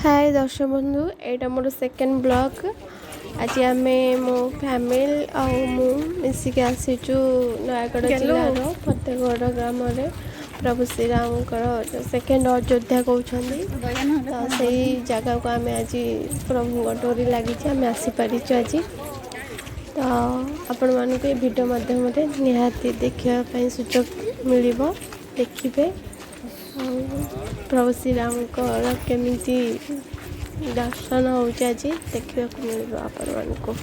हाय दर्शक बंधु एटा more second blog. आज आम मो फैमिली आउ मिसिक आसीचु नयागढ़ जिलार फतेगढ़ ग्राम प्रभु श्रीराम सेकेंड अयोध्या कहते तो से जगह को आम आज प्रभु डोरी लगी आम आसीपारी आज तो आपण मानक वीडियो माध्यम निहाती देखापी सुजोग मिल देखिए प्रभु श्रीराम केमिति दर्शन हो देखा मिल आपण को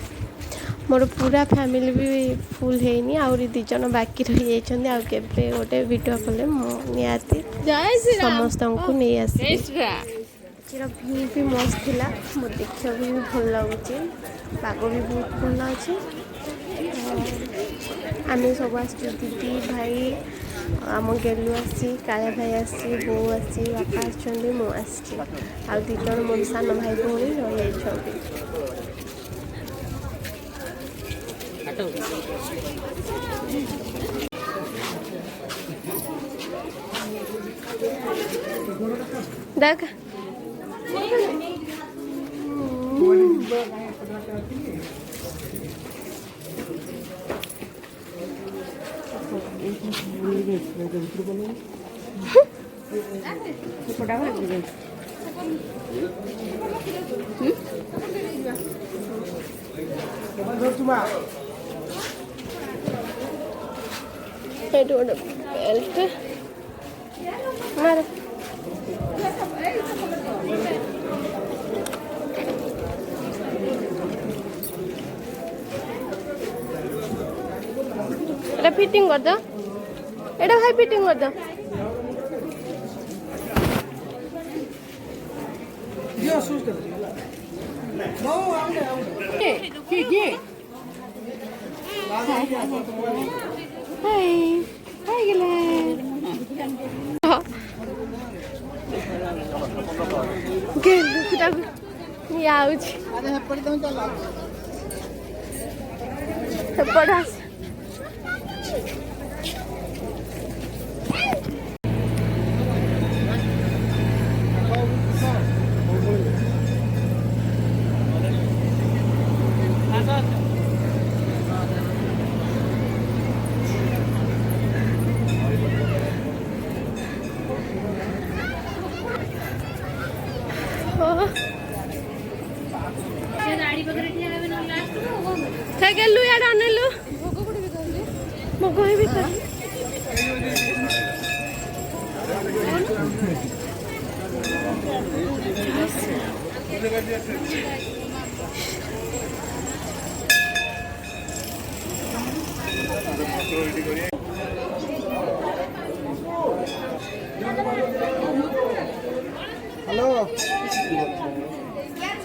मोर पूरा फैमिली भी फुल है आहरी दिज बाकी रही जाते गोटे वीडियो कले निहाती समस्त को नहीं आसी भ्यू भी मस्त थिला मोर देखा भी भल लगुच पाग भी बहुत भल अच्छे आम सब आस दीदी भाई आम गेलु आसी काले भाई आसी बो आसी बापा आ दिज मोर सान भाई भौणी रही देख बेल्ट मार फिटिंग कर दो एटा भाई फिटिंग कर दो दियो शूज कर नो आउट के हाय हाय गेले गेलु किटा नि आउछ अरे हेपड़ी तुम चला पढ़ा गेलु यार अनेलु भोग भी कर हेलो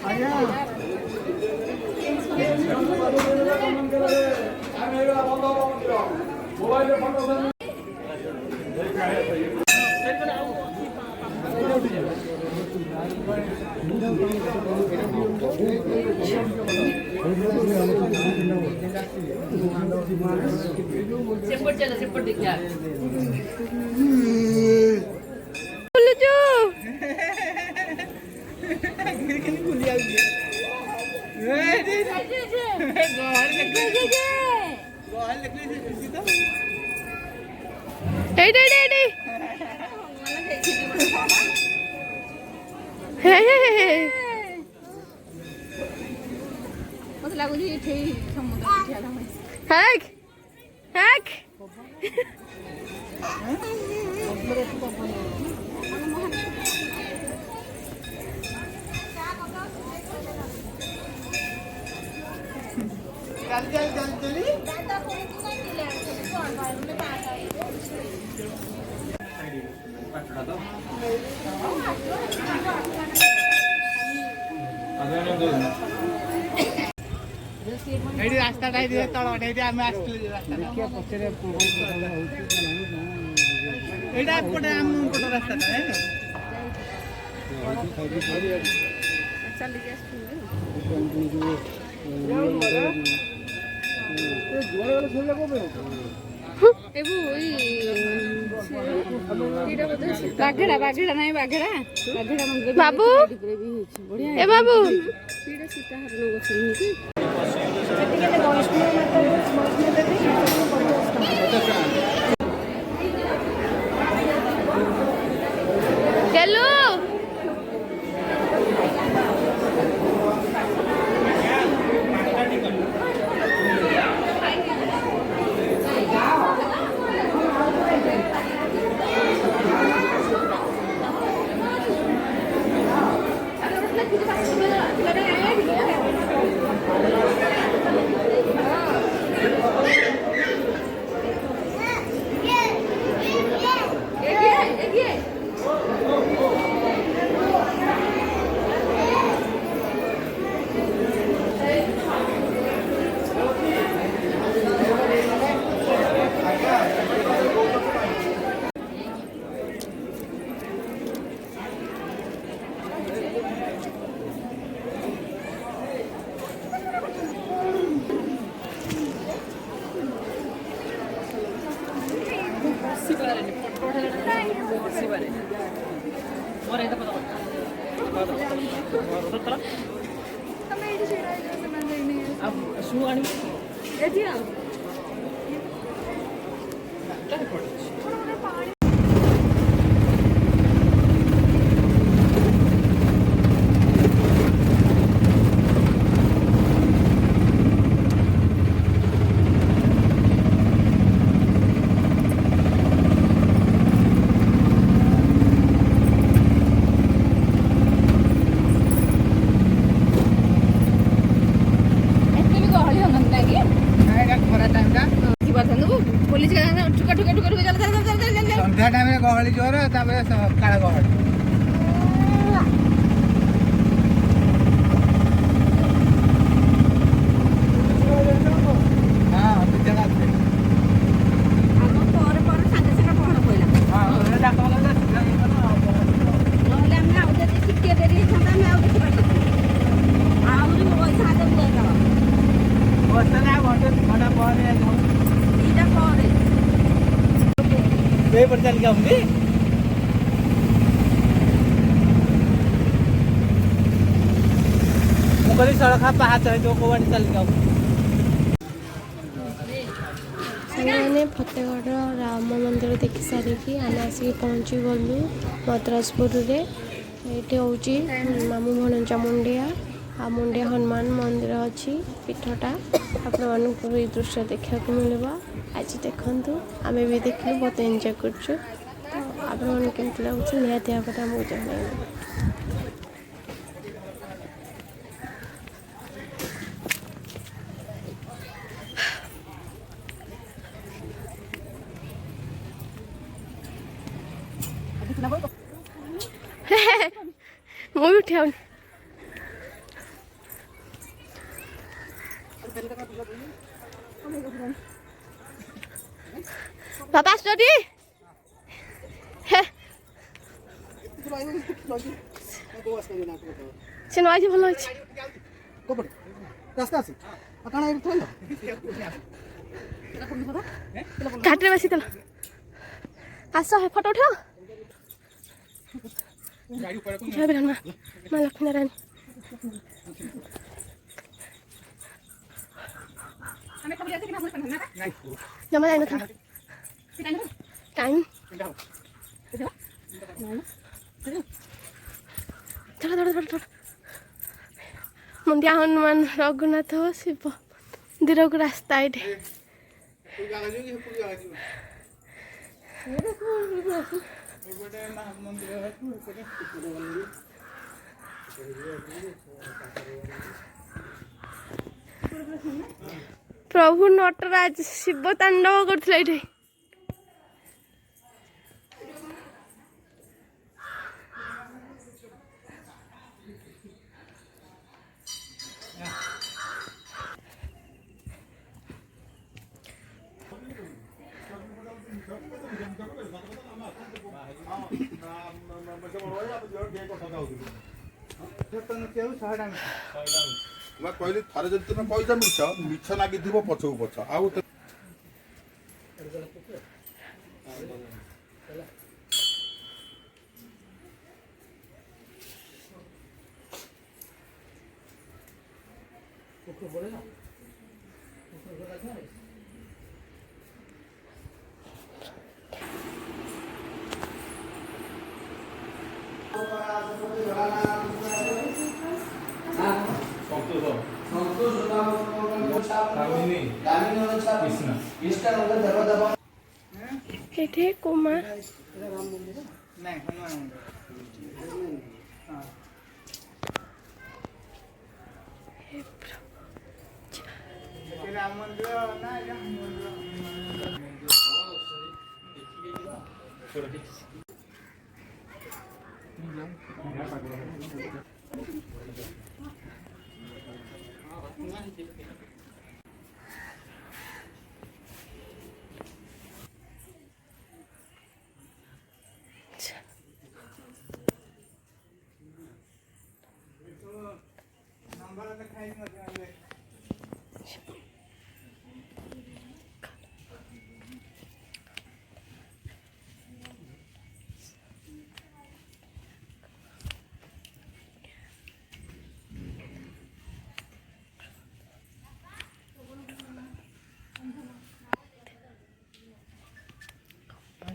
आया सेपट देखिए मत लागुची इथे समुद्र हैक हैक एडी रास्ता टाइ दिए तळ एडी आमे आस्ते रास्ता देखिए पछरे एडा पटे आम पटे रास्ता है चल के जोर सुन ले को এবু ওই বাঘেরা বাঘেরা নাই বাঘেরা বাঘেরা মন্দিର ବାବୁ ବଢିଆ ଏ ବାବୁ ଏଇଟା ସୀତାହରଣ ଗଛ ନୁହେଁ କି ଗେଲୁ ତମେ ଏଇଠି ଛିଡ଼ା ହେଇଯାଅ ସେମାନେ ଯାଇନି ଶୁ ଆଣିବି ଏଠି ଆଉ ଏତେ ବି ଗହଳି ହଉନନ୍ତି ନା କି ଏଇଟା ଖରା ଟାଇମଟା ଯିବାଥାନ୍ତୁ ପୋଲିସ ଟୁକା ଟୁକା ଟୁକା ଟୁକା ଚାଲ ଚାଲ ଚାଲ ଚାଲ ଚାଲ ସନ୍ଧ୍ୟା ଟାଇମରେ ଗହଳି ଜୋର ତାପରେ ସକାଳ ଗହଳି ହଁ ବିଦ୍ୟାଳୟ ଅଛି। ଆମ ପରେ ପରେ ସାଙ୍ଗେ ସାଙ୍ଗେ ପହଡ଼ ପଇଲା ହଁ ଏଇଟା କଣ କହିଲେ ଶୀଘ୍ର ହେଇଗଲା ଆଉ ନହେଲେ ଆମେ ଆଉ ଯଦି ଟିକେ ଡେରି ହେଇଥାନ୍ତା ଆମେ ଆଉ ଦେଖିପାରିନଥାନ୍ତୁ ଆହୁରି ପଇସା ଯାଇଥାନ୍ତା ବର୍ଷା ନା ଘଣ୍ଟା ପରେ ଯାଉ ଦିଟା ପରେ ଏଇପଟେ ଚାଲିକି ଆଉଛନ୍ତି ମୁଁ କହିଲି ସଡ଼କ ପାହାଚ ହେଇଥିବ କୋଉ ବାଟେ ଚାଲିକି ଆଉଛନ୍ତି ସାଙ୍ଗମାନେ ଫତେଗଡ଼ର ରାମ ମନ୍ଦିର ଦେଖି ସାରିକି ଆମେ ଆସିକି ପହଞ୍ଚି ଗଲୁ ମଦ୍ରାସପୁରରେ। ଏଇଠି ହେଉଛି ମାମୁଁ ଭଣଜା ମୁଣ୍ଡିଆ ଆଉ ମୁଣ୍ଡିଆ ହନୁମାନ ମନ୍ଦିର ଅଛି ପୀଠଟା ଆପଣମାନଙ୍କୁ ଏଇ ଦୃଶ୍ୟ ଦେଖିବାକୁ ମିଳିବ। ଆଜି ଦେଖନ୍ତୁ ଆମେ ବି ଦେଖିଲୁ ବହୁତ ଏନ୍ଜୟ କରୁଛୁ। ତ ଆପଣମାନଙ୍କୁ କେମିତି ଲାଗୁଛି ନିହାତି ଭାବରେ ଆମକୁ ଜଣାଇବେ। ମୁଁ ବି ଉଠିଯାଉନି ବାପା ଆସୁଛନ୍ତି ସେ ନ ଆଜି ଭଲ ଅଛି ଘାଟରେ ବସିଥିଲ ଆସ ଫଟୋ ଉଠାଅ ଜୟ ବିରହମା ମା ଲକ୍ଷ୍ମୀ ନାରାୟଣ ଜମା ଯାଇନଥିଲା ଟାଇମ୍ ଧର ଧର ଧର ଧର ମୁଣ୍ଡିଆ ହନୁମାନ ରଘୁନାଥ ଶିବ ମନ୍ଦିରକୁ ରାସ୍ତା ଏଇଠି ପ୍ରଭୁ ନଟରାଜ ଶିବ ତାଣ୍ଡବ କରୁଥିଲେ ଏଇଠି କହିଲି ଥରେ ଯଦି ତମେ କହିଛ ମିଛ ମିଛ ଲାଗିଥିବ ପଛକୁ ପଛ ଆଉ ଏଠି କୁମା ନାଇଁ ହନୁମାନ ମନ୍ଦିର ହଁ ଏଠି ରାମ ମନ୍ଦିର ନା ଏଇଟା ହନୁମାନ ନମ୍ବର ଲେଖାହେଇଛି ମଧ୍ୟ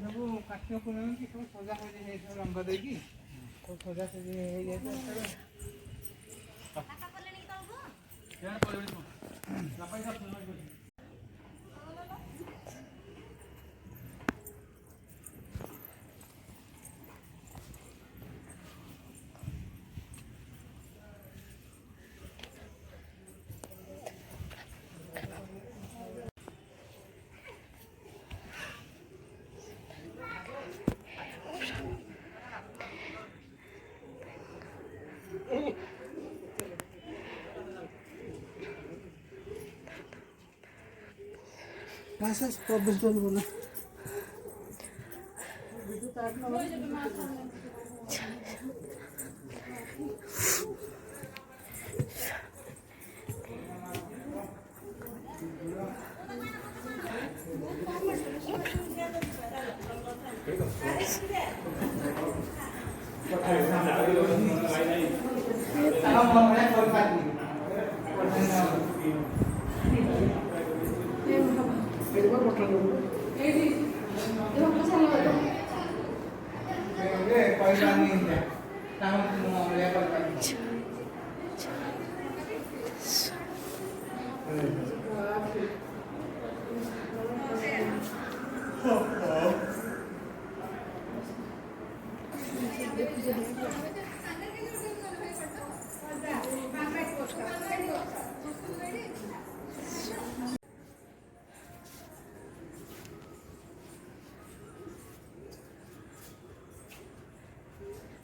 ସବୁ କାଠ ପୁରାନ୍ତି ସବୁ ସଜାସଜି ହେଇଥିବ ରଙ୍ଗ ଦେଇକି ସବୁ ସଜାସଜି ହେଇଯାଇଥିବ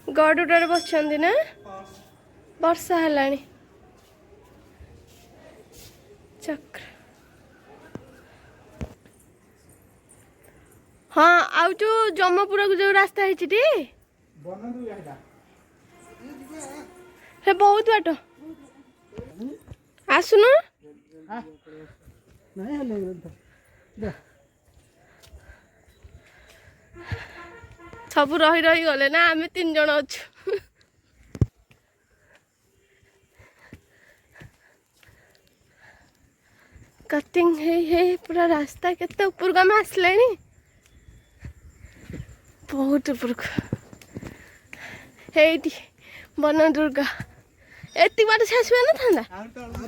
ଗଡ଼ୁଟାରେ ବସିଛନ୍ତି ନା ବର୍ଷା ହେଲାଣି ଚକ୍ର ହଁ ଆଉ ଯୋଉ ଜମପୁରକୁ ଯୋଉ ରାସ୍ତା ହେଇଛି ଟି ସେ ବହୁତ ବାଟ ଆସୁନ ସବୁ ରହି ରହି ଗଲେ ନା ଆମେ 3 ଜଣ ଅଛୁ कटिंग है पूरा रास्ता केते ऊपर का आसले बहुत ऊपर बन दुर्गा एति बाट से आसबे ना था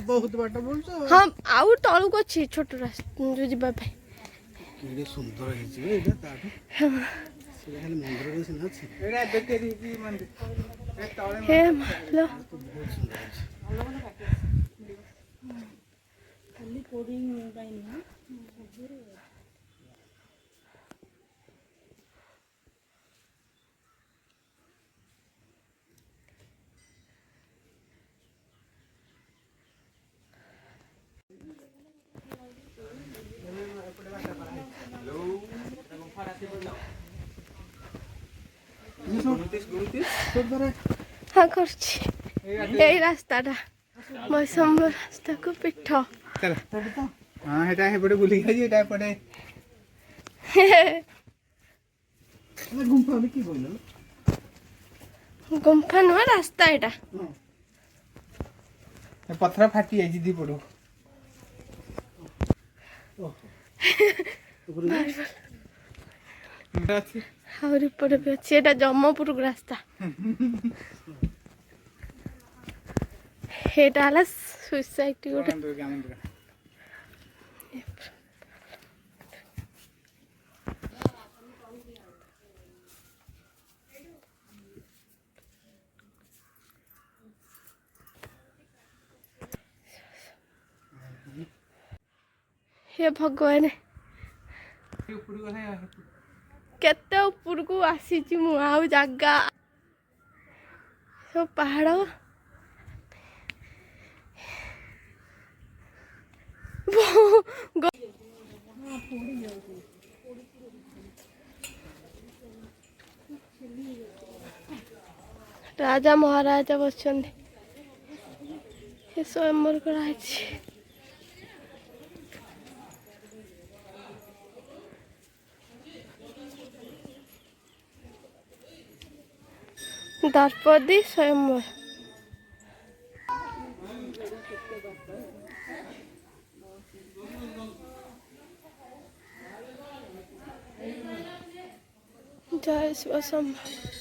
बहुत बाट बोलछ हां आउ तळु को छी छोट रास्ता जो जिबा पे केडे सुंदर हिची एटा ताठो से खाली मंदिर रे सिना छी एटा देखे दी मंदिर ए तळे हे लो बहुत सुंदर छी खाली कोडिंग पाइन ना हाँ कर रास्ता मौसम रास्ता को पिठ चल हाँ हेटा हेपटे बुली गई हेटा पड़े गुंफा में की बोल गुंफा नुआ रास्ता एटा पथर फाटी जाइए दी पड़ू आहुरी पड़े भी अच्छी एटा जम्मपुर को रास्ता एटा हला सुइसाइड गोटे हे भगवान केते ऊपर को आसी मु आउ जगह सब पहाड़ राजा महाराजा बसुन स्वयंवर कराई द्रौपदी स्वयंवर जय शिव शंभु।